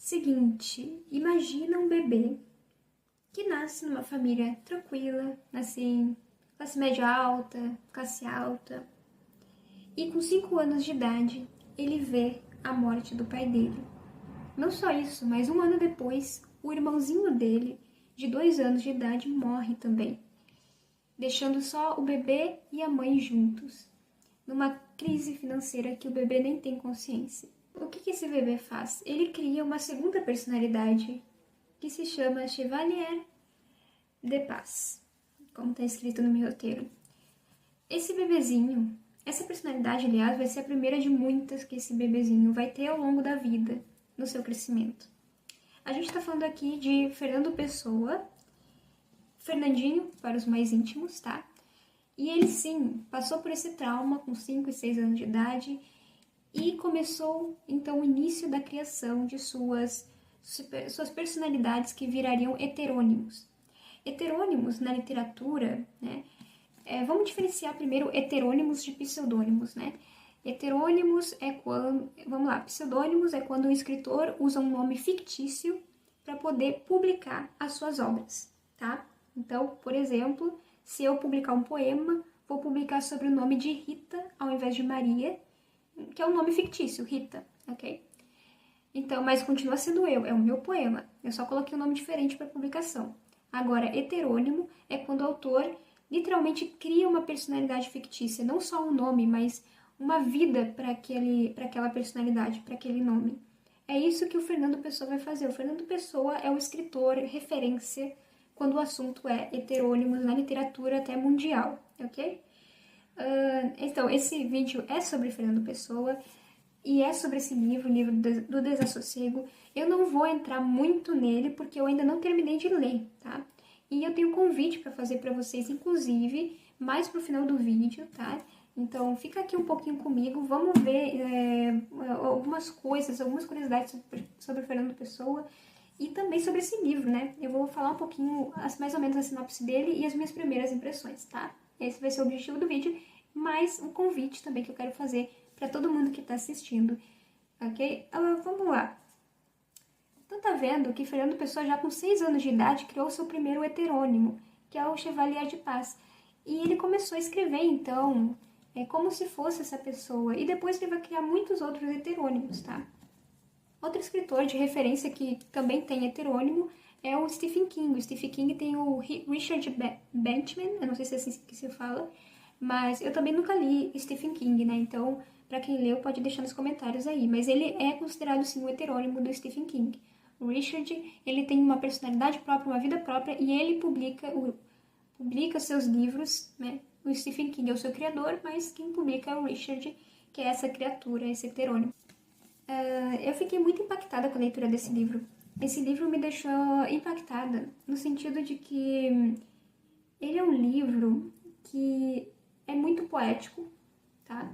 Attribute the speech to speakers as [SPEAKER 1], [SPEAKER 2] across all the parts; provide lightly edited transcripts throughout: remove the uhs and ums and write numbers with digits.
[SPEAKER 1] Seguinte, imagina um bebê que nasce numa família tranquila, nasce em classe média alta, classe alta, e com 5 anos de idade ele vê a morte do pai dele. Não só isso, mas um ano depois, o irmãozinho dele, de 2 anos de idade, morre também, deixando só o bebê e a mãe juntos, numa crise financeira que o bebê nem tem consciência. O que esse bebê faz? Ele cria uma segunda personalidade que se chama Chevalier de Paz, como está escrito no meu roteiro. Esse bebezinho, essa personalidade, aliás, vai ser a primeira de muitas que esse bebezinho vai ter ao longo da vida, no seu crescimento. A gente está falando aqui de Fernando Pessoa, Fernandinho para os mais íntimos, tá? E ele sim, passou por esse trauma com 5 e 6 anos de idade e começou então o início da criação de suas personalidades que virariam heterônimos. Heterônimos na literatura, né? Vamos diferenciar primeiro heterônimos de pseudônimos, né? Heterônimos é quando, vamos lá, pseudônimos é quando o escritor usa um nome fictício para poder publicar as suas obras, tá? Então, por exemplo, se eu publicar um poema, vou publicar sobre o nome de Rita ao invés de Maria, que é um nome fictício, Rita, ok? Então, mas continua sendo é o meu poema. Eu só coloquei um nome diferente para publicação. Agora, heterônimo é quando o autor literalmente cria uma personalidade fictícia, não só um nome, mas uma vida para aquela personalidade, para aquele nome. É isso que o Fernando Pessoa vai fazer. O Fernando Pessoa é o escritor referência quando o assunto é heterônimos na literatura até mundial, ok? Então, esse vídeo é sobre Fernando Pessoa e é sobre esse livro, o livro do Desassossego. Eu não vou entrar muito nele porque eu ainda não terminei de ler, tá? E eu tenho um convite para fazer para vocês, inclusive, mais pro final do vídeo, tá? Então, fica aqui um pouquinho comigo, vamos ver algumas coisas, algumas curiosidades sobre Fernando Pessoa e também sobre esse livro, né? Eu vou falar um pouquinho, mais ou menos a sinopse dele e as minhas primeiras impressões, tá? Esse vai ser o objetivo do vídeo, mais um convite também que eu quero fazer para todo mundo que está assistindo, ok? Vamos lá. Então tá vendo que Fernando Pessoa, já com 6 anos de idade, criou seu primeiro heterônimo, que é o Chevalier de Paz. E ele começou a escrever, então, como se fosse essa pessoa. E depois ele vai criar muitos outros heterônimos, tá? Outro escritor de referência que também tem heterônimo é o Stephen King. O Stephen King tem o Richard Benjamin, eu não sei se é assim que se fala, mas eu também nunca li Stephen King, né? Então, para quem leu, pode deixar nos comentários aí. Mas ele é considerado, sim, o heterônimo do Stephen King. O Richard, ele tem uma personalidade própria, uma vida própria, e ele publica seus livros, né? O Stephen King é o seu criador, mas quem publica é o Richard, que é essa criatura, esse heterônimo. Eu fiquei muito impactada com a leitura desse livro. Esse livro me deixou impactada no sentido de que ele é um livro que é muito poético, tá?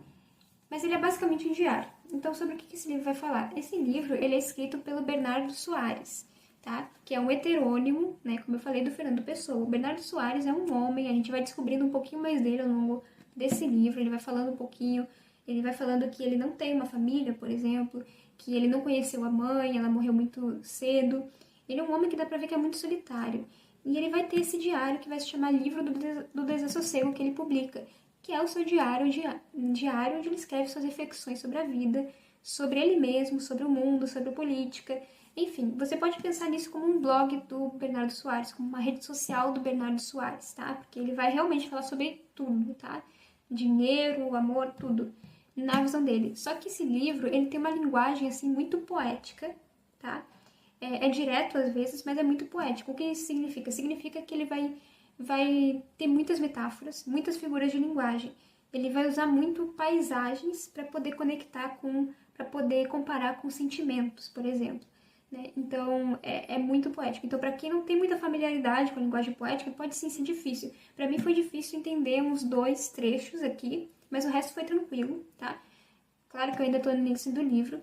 [SPEAKER 1] Mas ele é basicamente um diário. Então, sobre o que esse livro vai falar? Esse livro, ele é escrito pelo Bernardo Soares, tá? Que é um heterônimo, né? Como eu falei, do Fernando Pessoa. O Bernardo Soares é um homem, a gente vai descobrindo um pouquinho mais dele ao longo desse livro. Ele vai falando um pouquinho, ele vai falando que ele não tem uma família, por exemplo, que ele não conheceu a mãe, ela morreu muito cedo. Ele é um homem que dá pra ver que é muito solitário. E ele vai ter esse diário que vai se chamar Livro do Desassossego, que ele publica, que é o seu diário onde ele escreve suas reflexões sobre a vida, sobre ele mesmo, sobre o mundo, sobre a política. Enfim, você pode pensar nisso como um blog do Bernardo Soares, como uma rede social do Bernardo Soares, tá? Porque ele vai realmente falar sobre tudo, tá? Dinheiro, amor, tudo, na visão dele. Só que esse livro, ele tem uma linguagem, assim, muito poética, tá? É direto às vezes, mas é muito poético. O que isso significa? Significa que ele vai ter muitas metáforas, muitas figuras de linguagem. Ele vai usar muito paisagens para poder conectar para poder comparar com sentimentos, por exemplo. Né? Então, é muito poético. Então, para quem não tem muita familiaridade com a linguagem poética, pode sim ser difícil. Para mim foi difícil entender uns 2 trechos aqui, mas o resto foi tranquilo, tá? Claro que eu ainda estou no início do livro,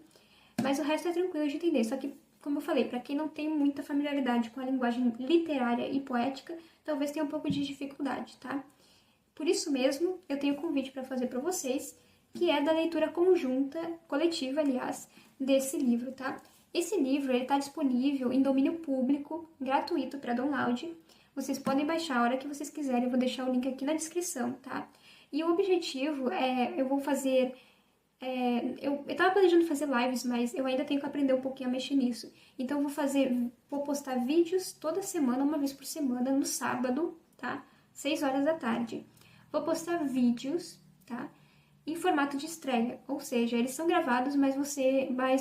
[SPEAKER 1] mas o resto é tranquilo de entender. Só que, como eu falei, para quem não tem muita familiaridade com a linguagem literária e poética, talvez tenha um pouco de dificuldade, tá? Por isso mesmo, eu tenho um convite para fazer para vocês, que é da leitura conjunta, coletiva, aliás, desse livro, tá? Esse livro está disponível em domínio público, gratuito para download. Vocês podem baixar a hora que vocês quiserem, eu vou deixar o link aqui na descrição, tá? E o objetivo é, eu vou fazer... eu tava planejando fazer lives, mas eu ainda tenho que aprender um pouquinho a mexer nisso. Então vou postar vídeos toda semana, uma vez por semana, no sábado, tá? 6 horas da tarde. Vou postar vídeos, tá? Em formato de estreia, ou seja, eles são gravados, mas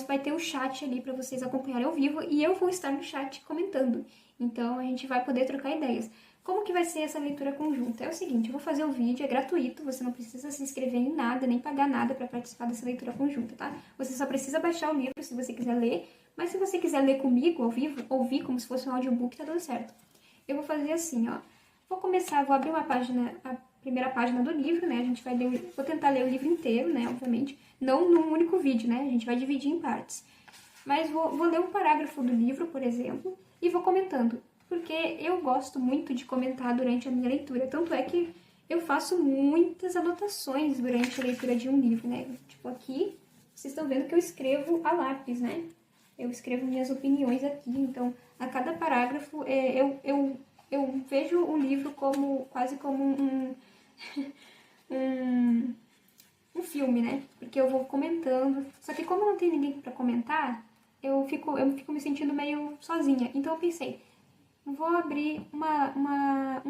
[SPEAKER 1] vai ter um chat ali para vocês acompanharem ao vivo e eu vou estar no chat comentando. Então a gente vai poder trocar ideias. Como que vai ser essa leitura conjunta? É o seguinte, eu vou fazer o vídeo, é gratuito, você não precisa se inscrever em nada, nem pagar nada para participar dessa leitura conjunta, tá? Você só precisa baixar o livro se você quiser ler, mas se você quiser ler comigo ao vivo, ouvir como se fosse um audiobook, tá tudo certo. Eu vou fazer assim, ó. Vou abrir uma página, a primeira página do livro, né? A gente vai ler, vou tentar ler o livro inteiro, né? Obviamente, não num único vídeo, né? A gente vai dividir em partes. Mas vou ler um parágrafo do livro, por exemplo, e vou comentando. Porque eu gosto muito de comentar durante a minha leitura. Tanto é que eu faço muitas anotações durante a leitura de um livro, né? Tipo, aqui, vocês estão vendo que eu escrevo a lápis, né? Eu escrevo minhas opiniões aqui. Então, a cada parágrafo, eu vejo o livro como quase como um filme, né? Porque eu vou comentando. Só que como não tem ninguém pra comentar, eu fico me sentindo meio sozinha. Então eu pensei, vou abrir uma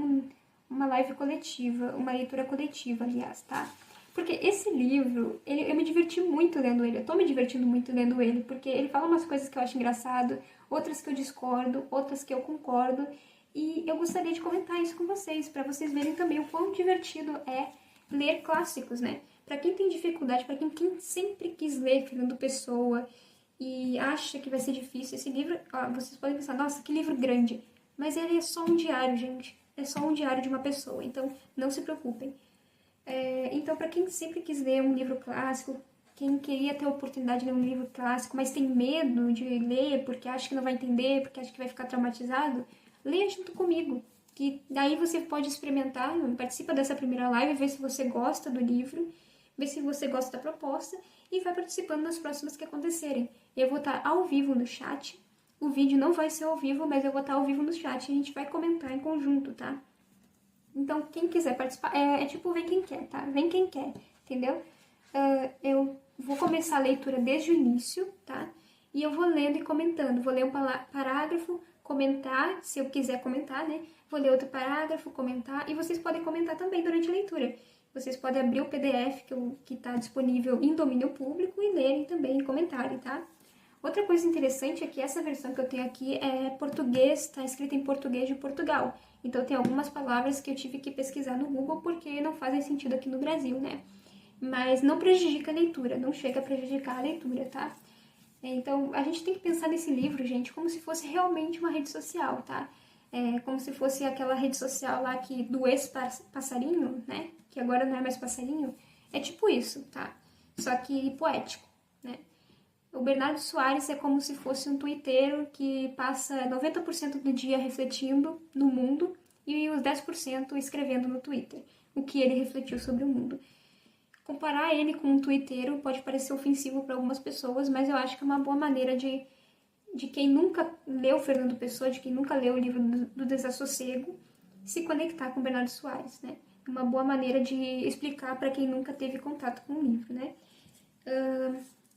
[SPEAKER 1] live coletiva, uma leitura coletiva, aliás, tá? Porque esse livro, eu me diverti muito lendo ele, eu tô me divertindo muito lendo ele, porque ele fala umas coisas que eu acho engraçado, outras que eu discordo, outras que eu concordo, e eu gostaria de comentar isso com vocês, para vocês verem também o quão divertido é ler clássicos, né? Para quem tem dificuldade, para quem sempre quis ler Fernando Pessoa e acha que vai ser difícil esse livro, ó, vocês podem pensar, nossa, que livro grande. Mas ele é só um diário, gente. É só um diário de uma pessoa, então não se preocupem. Então, para quem sempre quis ler um livro clássico, quem queria ter a oportunidade de ler um livro clássico, mas tem medo de ler porque acha que não vai entender, porque acha que vai ficar traumatizado, leia junto comigo. Que daí você pode experimentar, participa dessa primeira live, ver se você gosta do livro, ver se você gosta da proposta e vai participando nas próximas que acontecerem. Eu vou estar ao vivo no chat. O vídeo não vai ser ao vivo, mas eu vou estar ao vivo no chat e a gente vai comentar em conjunto, tá? Então, quem quiser participar, é tipo vem quem quer, tá? Vem quem quer, entendeu? Eu vou começar a leitura desde o início, tá? E eu vou lendo e comentando. Vou ler um parágrafo, comentar, se eu quiser comentar, né? Vou ler outro parágrafo, comentar, e vocês podem comentar também durante a leitura. Vocês podem abrir o PDF que está disponível em domínio público e lerem também e comentarem, tá? Outra coisa interessante é que essa versão que eu tenho aqui é português, está escrita em português de Portugal. Então tem algumas palavras que eu tive que pesquisar no Google porque não fazem sentido aqui no Brasil, né? Mas não prejudica a leitura, não chega a prejudicar a leitura, tá? Então a gente tem que pensar nesse livro, gente, como se fosse realmente uma rede social, tá? Como se fosse aquela rede social lá do ex-passarinho, né? Que agora não é mais passarinho. É tipo isso, tá? Só que poético, né? O Bernardo Soares é como se fosse um tuiteiro que passa 90% do dia refletindo no mundo e os 10% escrevendo no Twitter, o que ele refletiu sobre o mundo. Comparar ele com um tuiteiro pode parecer ofensivo para algumas pessoas, mas eu acho que é uma boa maneira de quem nunca leu Fernando Pessoa, de quem nunca leu o livro do Desassossego, se conectar com Bernardo Soares, né? Uma boa maneira de explicar para quem nunca teve contato com o livro, né?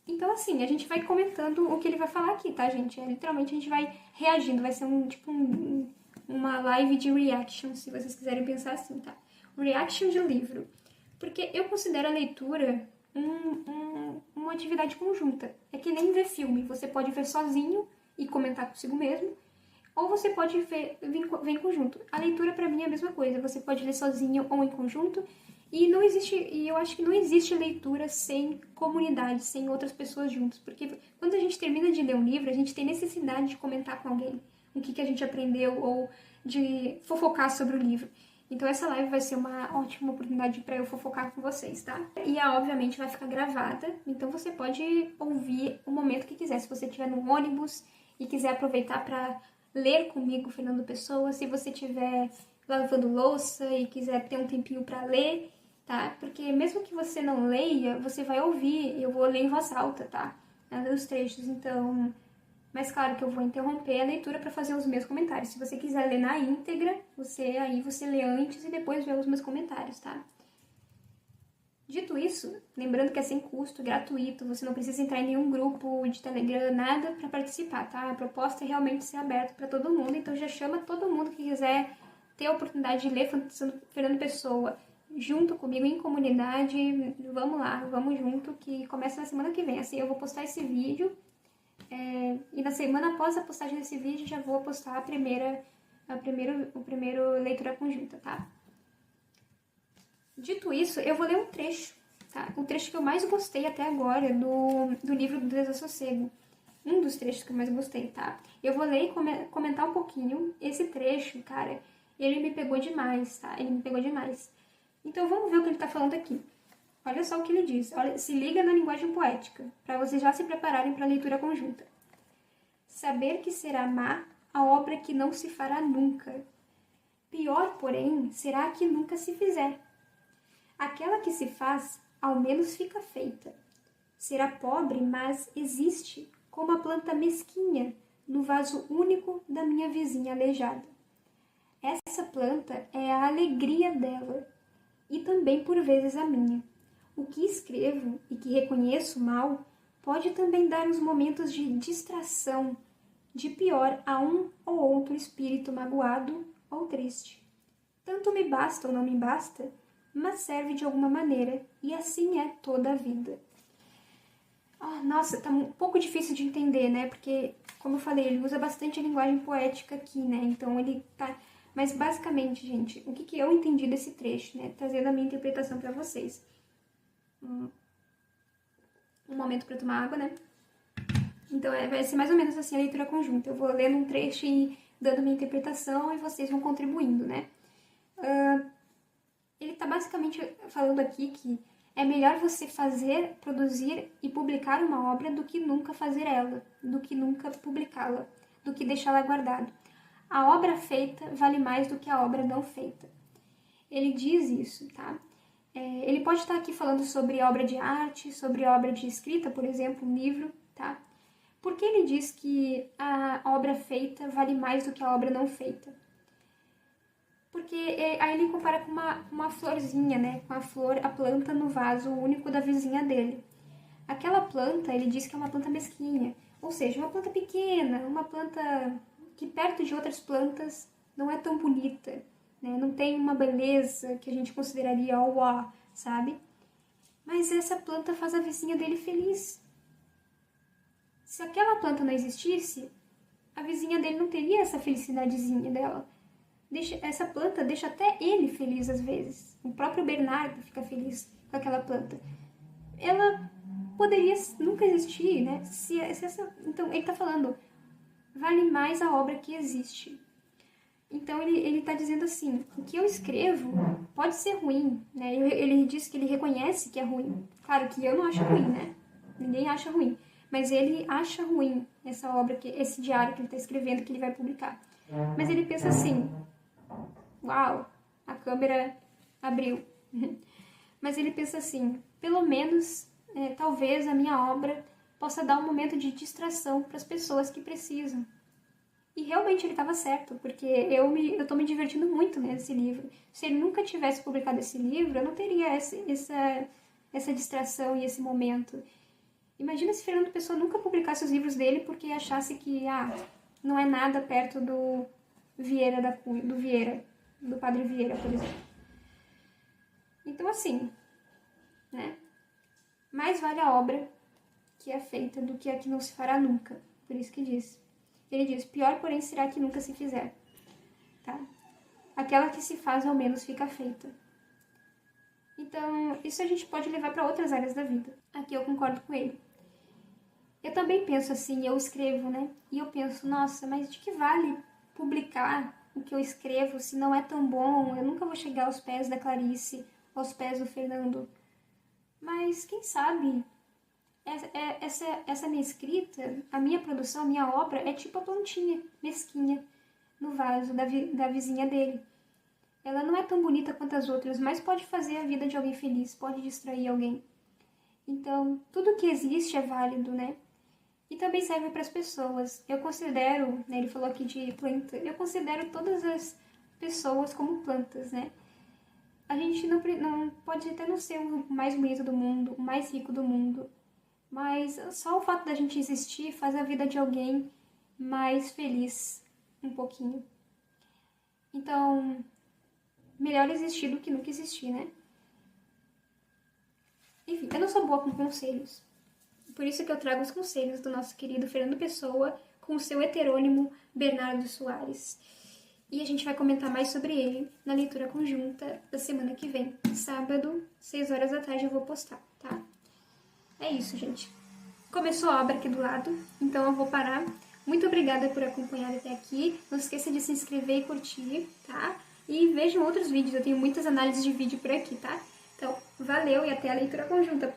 [SPEAKER 1] Então, assim, a gente vai comentando o que ele vai falar aqui, tá, gente? Literalmente a gente vai reagindo, vai ser uma live de reaction, se vocês quiserem pensar assim, tá? Reaction de livro. Porque eu considero a leitura uma atividade conjunta. É que nem ver filme. Você pode ver sozinho e comentar consigo mesmo, ou você pode ver em conjunto. A leitura, pra mim, é a mesma coisa. Você pode ler sozinho ou em conjunto. E eu acho que não existe leitura sem comunidade, sem outras pessoas juntas. Porque quando a gente termina de ler um livro, a gente tem necessidade de comentar com alguém o que a gente aprendeu ou de fofocar sobre o livro. Então essa live vai ser uma ótima oportunidade para eu fofocar com vocês, tá? E obviamente vai ficar gravada, então você pode ouvir o momento que quiser. Se você estiver no ônibus e quiser aproveitar para ler comigo Fernando Pessoa, se você estiver lavando louça e quiser ter um tempinho para ler, tá? Porque mesmo que você não leia, você vai ouvir, eu vou ler em voz alta, tá? Os trechos, então Mas claro que eu vou interromper a leitura para fazer os meus comentários. Se você quiser ler na íntegra, você lê antes e depois vê os meus comentários, tá? Dito isso, lembrando que é sem custo, gratuito, você não precisa entrar em nenhum grupo de Telegram, nada para participar, tá? A proposta é realmente ser aberto para todo mundo, então já chama todo mundo que quiser ter a oportunidade de ler Fernando Pessoa junto comigo em comunidade. Vamos lá, vamos junto, que começa na semana que vem. Assim, eu vou postar esse vídeo e na semana após a postagem desse vídeo já vou postar o primeiro leitura conjunta, tá? Dito isso, eu vou ler um trecho, tá? O trecho que eu mais gostei até agora do livro do Desassossego. Um dos trechos que eu mais gostei, tá? Eu vou ler e comentar um pouquinho. Esse trecho, cara, ele me pegou demais, tá? Ele me pegou demais. Então vamos ver o que ele tá falando aqui. Olha só o que ele diz. Olha, se liga na linguagem poética, para vocês já se prepararem para a leitura conjunta. Saber que será má a obra que não se fará nunca. Pior, porém, será a que nunca se fizer. Aquela que se faz, ao menos fica feita. Será pobre, mas existe, como a planta mesquinha no vaso único da minha vizinha aleijada. Essa planta é a alegria dela, e também por vezes a minha. O que escrevo e que reconheço mal pode também dar uns momentos de distração, de pior a um ou outro espírito magoado ou triste. Tanto me basta ou não me basta, mas serve de alguma maneira, e assim é toda a vida. Nossa, tá um pouco difícil de entender, né? Porque, como eu falei, ele usa bastante a linguagem poética aqui, né? Então ele tá... Mas basicamente, gente, o que eu entendi desse trecho, né? Trazendo a minha interpretação para vocês. Um momento para tomar água, né? Então vai ser mais ou menos assim a leitura conjunta. Eu vou lendo um trecho e dando minha interpretação e vocês vão contribuindo, né? Ele está basicamente falando aqui que é melhor você fazer, produzir e publicar uma obra do que nunca fazer ela, do que nunca publicá-la, do que deixá-la guardada. A obra feita vale mais do que a obra não feita. Ele diz isso, tá? Ele pode estar aqui falando sobre obra de arte, sobre obra de escrita, por exemplo, um livro, tá? Por que ele diz que a obra feita vale mais do que a obra não feita? Porque aí ele compara com uma florzinha, né? Com a planta no vaso único da vizinha dele. Aquela planta, ele diz que é uma planta mesquinha. Ou seja, uma planta pequena, uma planta que perto de outras plantas não é tão bonita, né? Não tem uma beleza que a gente consideraria uau, sabe? Mas essa planta faz a vizinha dele feliz. Se aquela planta não existisse, a vizinha dele não teria essa felicidadezinha dela. Essa planta deixa até ele feliz às vezes. O próprio Bernardo fica feliz com aquela planta. Ela poderia nunca existir, né? Então, ele está falando, vale mais a obra que existe. Então, ele está dizendo assim, o que eu escrevo pode ser ruim, né? Ele diz que ele reconhece que é ruim. Claro que eu não acho ruim, né? Ninguém acha ruim. Mas ele acha ruim essa obra, esse diário que ele está escrevendo, que ele vai publicar. Mas ele pensa assim, uau, a câmera abriu. Mas ele pensa assim, pelo menos, talvez a minha obra possa dar um momento de distração para as pessoas que precisam. E realmente ele estava certo, porque eu estou me divertindo muito nesse livro. Se ele nunca tivesse publicado esse livro, eu não teria essa distração e esse momento. Imagina se Fernando Pessoa nunca publicasse os livros dele porque achasse que não é nada perto do do Padre Vieira, por exemplo. Então, assim, né? Mais vale a obra que é feita do que a que não se fará nunca. Por isso que diz. Ele diz, pior, porém, será que nunca se fizer. Tá? Aquela que se faz, ao menos, fica feita. Então, isso a gente pode levar para outras áreas da vida. Aqui eu concordo com ele. Eu também penso assim, eu escrevo, né? E eu penso, nossa, mas de que vale publicar o que eu escrevo se não é tão bom? Eu nunca vou chegar aos pés da Clarice, aos pés do Fernando. Mas quem sabe essa minha escrita, a minha produção, a minha obra é tipo a plantinha mesquinha no vaso da vizinha dele. Ela não é tão bonita quanto as outras, mas pode fazer a vida de alguém feliz, pode distrair alguém. Então, tudo que existe é válido, né? E também serve para as pessoas. Eu considero, né, ele falou aqui de planta, eu considero todas as pessoas como plantas, né? A gente não pode até não ser o mais bonito do mundo, o mais rico do mundo, mas só o fato da gente existir faz a vida de alguém mais feliz um pouquinho. Então, melhor existir do que nunca existir, né? Enfim, eu não sou boa com conselhos. Por isso que eu trago os conselhos do nosso querido Fernando Pessoa com o seu heterônimo Bernardo Soares. E a gente vai comentar mais sobre ele na leitura conjunta da semana que vem. Sábado, 6 horas da tarde eu vou postar, tá? É isso, gente. Começou a obra aqui do lado, então eu vou parar. Muito obrigada por acompanhar até aqui. Não esqueça de se inscrever e curtir, tá? E vejam outros vídeos, eu tenho muitas análises de vídeo por aqui, tá? Então, valeu e até a leitura conjunta.